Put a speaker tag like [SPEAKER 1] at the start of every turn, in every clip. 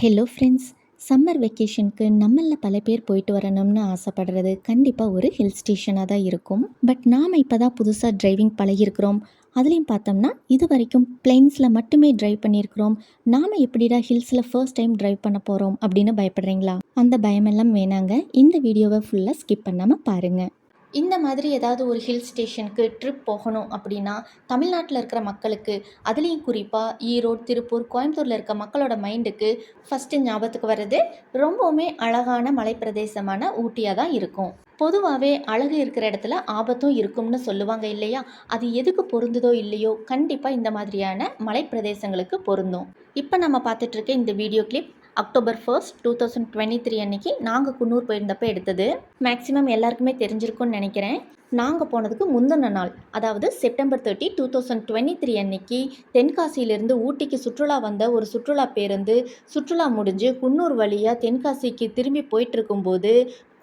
[SPEAKER 1] Hello friends. Summer வெக்கேஷனுக்கு நம்மளில் பல பேர் போயிட்டு வரணும்னு ஆசைப்படுறது கண்டிப்பாக ஒரு ஹில் ஸ்டேஷனாக தான் இருக்கும். பட் நாம் இப்போ தான் புதுசாக டிரைவிங் பழகியிருக்கிறோம். அதுலேயும் பார்த்தோம்னா இது வரைக்கும் பிளெயின்ஸில் மட்டுமே டிரைவ் பண்ணியிருக்கிறோம். நாம் எப்படிடா ஹில்ஸில் ஃபர்ஸ்ட் டைம் டிரைவ் பண்ண போகிறோம் அப்படின்னு பயப்படுறீங்களா? அந்த பயமெல்லாம் வேணாங்க. இந்த வீடியோவை ஃபுல்லாக ஸ்கிப் பண்ணாமல் பாருங்கள். இந்த மாதிரி ஏதாவது ஒரு ஹில் ஸ்டேஷனுக்கு ட்ரிப் போகணும் அப்படின்னா தமிழ்நாட்டில் இருக்கிற மக்களுக்கு, அதுலேயும் குறிப்பாக ஈரோடு, திருப்பூர், கோயம்புத்தூரில் இருக்க மக்களோட மைண்டுக்கு ஃபஸ்ட்டு ஞாபகத்துக்கு வர்றது ரொம்பவுமே அழகான மலைப்பிரதேசமான ஊட்டியாக தான் இருக்கும். பொதுவாகவே அழகு இருக்கிற இடத்துல ஆபத்தும் இருக்கும்னு சொல்லுவாங்க இல்லையா? அது எதுக்கு பொருந்துதோ இல்லையோ, கண்டிப்பாக இந்த மாதிரியான மலைப்பிரதேசங்களுக்கு பொருந்தும். இப்போ நம்ம பார்த்துட்ருக்க இந்த வீடியோ கிளிப் அக்டோபர் 1, 2023 அன்னைக்கு நாங்கள் குன்னூர் போயிருந்தப்போ எடுத்தது. மேக்ஸிமம் எல்லாருக்குமே தெரிஞ்சிருக்கும்னு நினைக்கிறேன். நாங்கள் போனதுக்கு முந்தின நாள், அதாவது செப்டம்பர் 30, 2023 அன்னைக்கு தென்காசியிலிருந்து ஊட்டிக்கு சுற்றுலா வந்த ஒரு சுற்றுலா பேருந்து சுற்றுலா முடிஞ்சு குன்னூர் வழியாக தென்காசிக்கு திரும்பி போயிட்டுருக்கும்போது,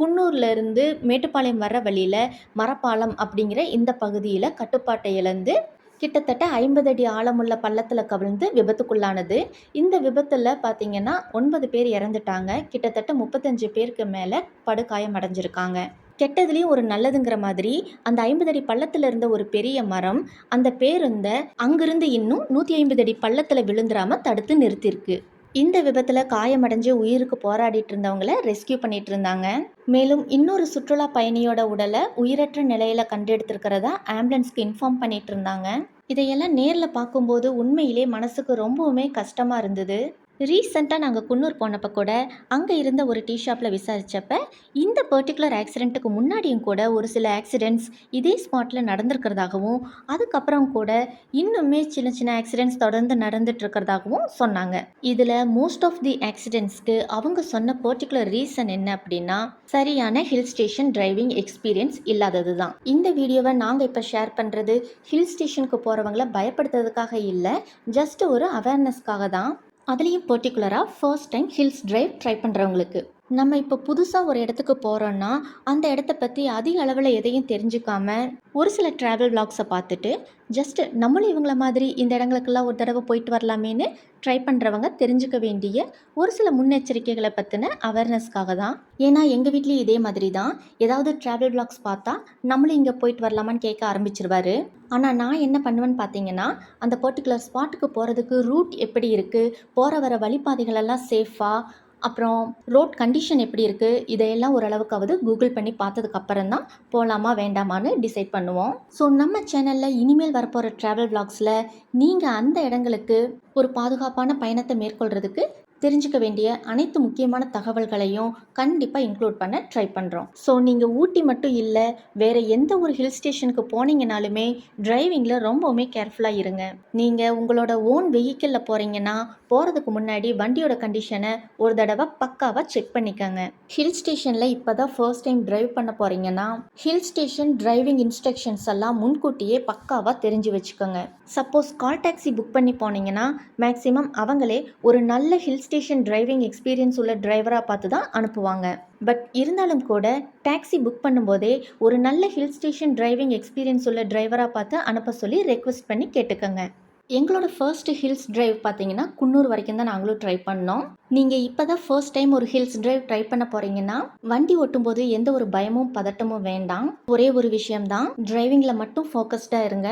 [SPEAKER 1] குன்னூர்லேருந்து மேட்டுப்பாளையம் வர்ற வழியில் மரப்பாலம் அப்படிங்கிற இந்த பகுதியில் கட்டுப்பாட்டை இழந்து கிட்டத்தட்ட 50 அடி ஆழமுள்ள பள்ளத்தில் கவிழ்ந்து விபத்துக்குள்ளானது. இந்த விபத்தில் பார்த்தீங்கன்னா 9 பேர் இறந்துட்டாங்க. கிட்டத்தட்ட 35 பேருக்கு மேலே படுகாயம் அடைஞ்சிருக்காங்க. கெட்டதுலேயும் ஒரு நல்லதுங்கிற மாதிரி அந்த 50 அடி பள்ளத்தில் இருந்த ஒரு பெரிய மரம் அந்த பேருந்தை அங்கிருந்து இன்னும் 150 அடி பள்ளத்தில் விழுந்துடாமல் தடுத்து நிறுத்தியிருக்கு. இந்த விபத்தில் காயமடைஞ்சு உயிருக்கு போராடிட்டு இருந்தவங்கள ரெஸ்கியூ பண்ணிட்டு இருந்தாங்க. மேலும் இன்னொரு சுற்றுலா பயணியோட உடலை உயிரற்ற நிலையில கண்டெடுத்திருக்கிறதா ஆம்புலன்ஸ்க்கு இன்ஃபார்ம் பண்ணிட்டு இருந்தாங்க. இதையெல்லாம் நேரில் பார்க்கும்போது உண்மையிலே மனசுக்கு ரொம்பவுமே கஷ்டமாக இருந்தது. ரீசெண்டாக நாங்கள் குன்னூர் போனப்போ கூட அங்கே இருந்த ஒரு டீ ஷாப்பில் விசாரித்தப்ப இந்த பர்டிகுலர் ஆக்சிடெண்ட்டுக்கு முன்னாடியும் கூட ஒரு சில ஆக்சிடெண்ட்ஸ் இதே ஸ்பாட்டில் நடந்திருக்கிறதாகவும், அதுக்கப்புறம் கூட இன்னுமே சின்ன சின்ன ஆக்சிடெண்ட்ஸ் தொடர்ந்து நடந்துட்டுருக்கிறதாகவும் சொன்னாங்க. இதில் மோஸ்ட் ஆஃப் தி ஆக்சிடெண்ட்ஸ்க்கு அவங்க சொன்ன பர்டிகுலர் ரீசன் என்ன அப்படின்னா, சரியான ஹில் ஸ்டேஷன் டிரைவிங் எக்ஸ்பீரியன்ஸ் இல்லாதது தான். இந்த வீடியோவை நாங்கள் இப்போ ஷேர் பண்ணுறது ஹில் ஸ்டேஷனுக்கு போகிறவங்கள பயப்படுத்துறதுக்காக இல்லை, ஜஸ்ட் ஒரு அவேர்னஸ்க்காக தான். அதுலேயும் பர்டிகுலராக first time hills drive try பண்ணுறவங்களுக்கு. நம்ம இப்போ புதுசாக ஒரு இடத்துக்கு போகிறோன்னா அந்த இடத்த பற்றி அதிக அளவில் எதையும் தெரிஞ்சுக்காம ஒரு சில ட்ராவல் விளாக்ஸை பார்த்துட்டு ஜஸ்ட் நம்மளும் இவங்கள மாதிரி இந்த இடங்களுக்கெல்லாம் ஒரு தடவை போயிட்டு வரலாமேன்னு ட்ரை பண்ணுறவங்க தெரிஞ்சுக்க வேண்டிய ஒரு சில முன்னெச்சரிக்கைகளை பற்றின அவேர்னஸ்க்காக தான். ஏன்னா எங்கள் வீட்லேயும் இதே மாதிரி தான். ஏதாவது ட்ராவல் விளாக்ஸ் பார்த்தா நம்மளும் இங்கே போயிட்டு வரலாமான்னு கேட்க ஆரம்பிச்சிருவாரு. ஆனால் நான் என்ன பண்ணுவேன்னு பார்த்தீங்கன்னா, அந்த பர்டிகுலர் ஸ்பாட்டுக்கு போகிறதுக்கு ரூட் எப்படி இருக்குது, போகிற வர வழிபாதைகளெல்லாம் சேஃபாக, அப்புறம் ரோட் கண்டிஷன் எப்படி இருக்குது, இதையெல்லாம் ஓரளவுக்காவது கூகுள் பண்ணி பார்த்ததுக்கப்புறம் தான் போகலாமா வேண்டாமான்னு டிசைட் பண்ணுவோம். ஸோ நம்ம சேனலில் இனிமேல் வரப்போகிற ட்ராவல் விளாக்ஸில் நீங்கள் அந்த இடங்களுக்கு ஒரு பாதுகாப்பான பயணத்தை மேற்கொள்கிறதுக்கு தெரிஞ்சுக்க வேண்டிய அனைத்து முக்கியமான தகவல்களையும் கண்டிப்பாக இன்க்ளூட் பண்ண ட்ரை பண்ணுறோம். ஸோ நீங்கள் ஊட்டி மட்டும் இல்லை, வேறு எந்த ஒரு ஹில் ஸ்டேஷனுக்கு போனீங்கனாலுமே டிரைவிங்கில் ரொம்பவுமே கேர்ஃபுல்லாக இருங்க. நீங்கள் உங்களோட ஓன் வெஹிக்கிளில் போகிறீங்கன்னா போகிறதுக்கு முன்னாடி வண்டியோட கண்டிஷனை ஒரு தடவை பக்காவாக செக் பண்ணிக்கோங்க. ஹில் ஸ்டேஷனில் இப்போ தான் ஃபர்ஸ்ட் டைம் டிரைவ் பண்ண போகிறீங்கன்னா ஹில் ஸ்டேஷன் டிரைவிங் இன்ஸ்ட்ரக்ஷன்ஸ் எல்லாம் முன்கூட்டியே பக்காவாக தெரிஞ்சு வச்சுக்கோங்க. சப்போஸ் கால் டாக்ஸி புக் பண்ணி போனீங்கன்னா மேக்ஸிமம் அவங்களே ஒரு நல்ல ஹில் ஸ்டேஷன் டிரைவிங் எக்ஸ்பீரியன்ஸ் உள்ள டிரைவராக பார்த்து தான் அனுப்புவாங்க. பட் இருந்தாலும் கூட டாக்ஸி புக் பண்ணும்போதே ஒரு நல்ல ஹில் ஸ்டேஷன் டிரைவிங் எக்ஸ்பீரியன்ஸ் உள்ள டிரைவராக பார்த்து அனுப்ப சொல்லி ரெக்வெஸ்ட் பண்ணி கேட்டுக்கோங்க. எங்களோட ஃபர்ஸ்ட் ஹில்ஸ் டிரைவ் பார்த்தீங்கன்னா குன்னூர் வரைக்கும் தான் நாங்களும் ட்ரை பண்ணோம். நீங்கள் இப்போ தான் ஃபர்ஸ்ட் டைம் ஒரு ஹில்ஸ் டிரைவ் ட்ரை பண்ண போகிறீங்கன்னா வண்டி ஓட்டும்போது எந்த ஒரு பயமும் பதட்டமும் வேண்டாம். ஒரே ஒரு விஷயம்தான், டிரைவிங்கில் மட்டும் ஃபோக்கஸ்டாக இருங்க.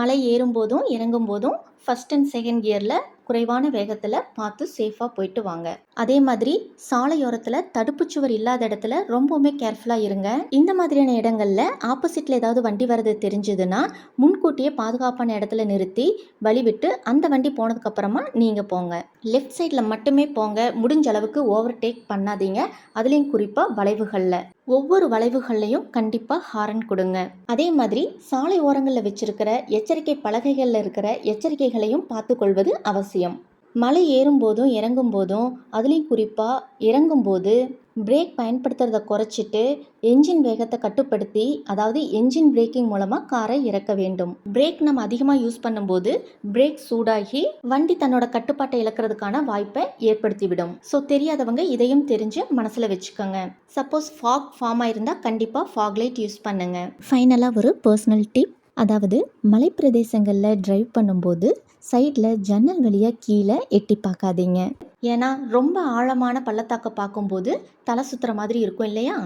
[SPEAKER 1] மலை ஏறும்போதும் இறங்கும் போதும் ஃபர்ஸ்ட் அண்ட் செகண்ட் கியரில் குறைவான வேகத்தில் பார்த்து சேஃபாக போயிட்டு வாங்க. அதே மாதிரி சாலையோரத்தில் தடுப்புச்சுவர் இல்லாத இடத்துல ரொம்பவுமே கேர்ஃபுல்லாக இருங்க. இந்த மாதிரியான இடங்களில் ஆப்போசிட்டில் ஏதாவது வண்டி வர்றது தெரிஞ்சதுன்னா முன்கூட்டியே பாதுகாப்பான இடத்துல நிறுத்தி வழிவிட்டு அந்த வண்டி போனதுக்கப்புறமா நீங்கள் போங்க. லெஃப்ட் சைடில் மட்டுமே போங்க. முடிஞ்ச அளவுக்கு ஓவர்டேக் பண்ணாதீங்க. அதுலேயும் குறிப்பாக வளைவுகளில் ஒவ்வொரு வளைவுகள்லையும் கண்டிப்பாக ஹாரன் கொடுங்க. அதே மாதிரி சாலை ஓரங்களில் வச்சிருக்கிற எச்சரிக்கை பலகைகளில் இருக்கிற எச்சரிக்கைகளையும் பார்த்துக்கொள்வது அவசியம். மலை ஏறும்போதும் இறங்கும் போதும், அதுலேயும் குறிப்பாக இறங்கும்போது பிரேக் பயன்படுத்துறதை குறைச்சிட்டு என்ஜின் வேகத்தை கட்டுப்படுத்தி, அதாவது என்ஜின் பிரேக்கிங் மூலமாக காரை இறக்க வேண்டும். பிரேக் நம்ம அதிகமாக யூஸ் பண்ணும்போது பிரேக் சூடாகி வண்டி தன்னோட கட்டுப்பாட்டை இழக்கிறதுக்கான வாய்ப்பை ஏற்படுத்திவிடும். ஸோ தெரியாதவங்க இதையும் தெரிஞ்சு மனசில் வச்சுக்கோங்க. சப்போஸ் ஃபாக் ஃபார்ம் ஆயிருந்தால் கண்டிப்பாக ஃபாக் லைட் யூஸ் பண்ணுங்க. ஃபைனலாக ஒரு பர்சனல் டிப், அதாவது மலைப்பிரதேசங்களில் டிரைவ் பண்ணும்போது சைடில் ஜன்னல் வழியாக கீழே எட்டி பார்க்காதீங்க. ஏன்னா ரொம்ப ஆழமான பள்ளத்தாக்கை பார்க்கும்போது தலை சுற்றுற மாதிரி இருக்கும் இல்லையா?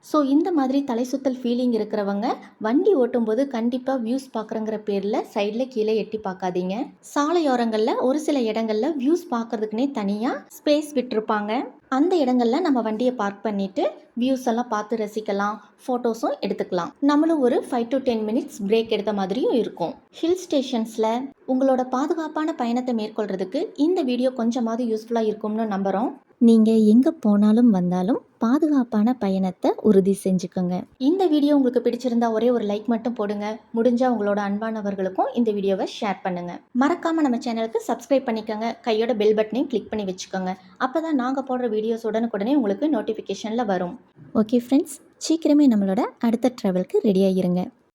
[SPEAKER 1] ஸோ இந்த மாதிரி தலை சுத்தல் ஃபீலிங் இருக்கிறவங்க வண்டி ஓட்டும்போது கண்டிப்பாக வியூஸ் பார்க்குறங்கிற பேரில் சைடில் கீழே எட்டி பார்க்காதீங்க. சாலையோரங்களில் ஒரு சில இடங்களில் வியூஸ் பார்க்கறதுக்குனே தனியாக ஸ்பேஸ் விட்டுருப்பாங்க. அந்த இடங்கள்ல நம்ம வண்டியை பார்க் பண்ணிட்டு வியூஸ் எல்லாம் பார்த்து ரசிக்கலாம், ஃபோட்டோஸும் எடுத்துக்கலாம். நம்மளும் ஒரு 5 to 10 மினிட்ஸ் பிரேக் எடுத்த மாதிரியும் இருக்கும். ஹில் ஸ்டேஷன்ஸில் உங்களோட பாதுகாப்பான பயணத்தை மேற்கொள்றதுக்கு இந்த வீடியோ கொஞ்சமாவது யூஸ்ஃபுல்லாக இருக்கும்னு நம்புகிறோம். நீங்கள் எங்கே போனாலும் வந்தாலும் பாதுகாப்பான பயணத்தை உறுதி செஞ்சுக்கோங்க. இந்த வீடியோ உங்களுக்கு பிடிச்சிருந்தா ஒரே ஒரு லைக் மட்டும் போடுங்க. முடிஞ்சால் உங்களோட அன்பானவர்களுக்கும் இந்த வீடியோவை ஷேர் பண்ணுங்கள். மறக்காமல் நம்ம சேனலுக்கு சப்ஸ்கிரைப் பண்ணிக்கோங்க. கையோட பெல் பட்டனையும் கிளிக் பண்ணி வச்சுக்கோங்க. அப்போ தான் நாங்கள் போடுற வீடியோஸ் உடனுக்குடனே உங்களுக்கு நோட்டிஃபிகேஷனில் வரும். ஓகே ஃப்ரெண்ட்ஸ், சீக்கிரமே நம்மளோட அடுத்த ட்ராவலுக்கு ரெடியாகிருங்க.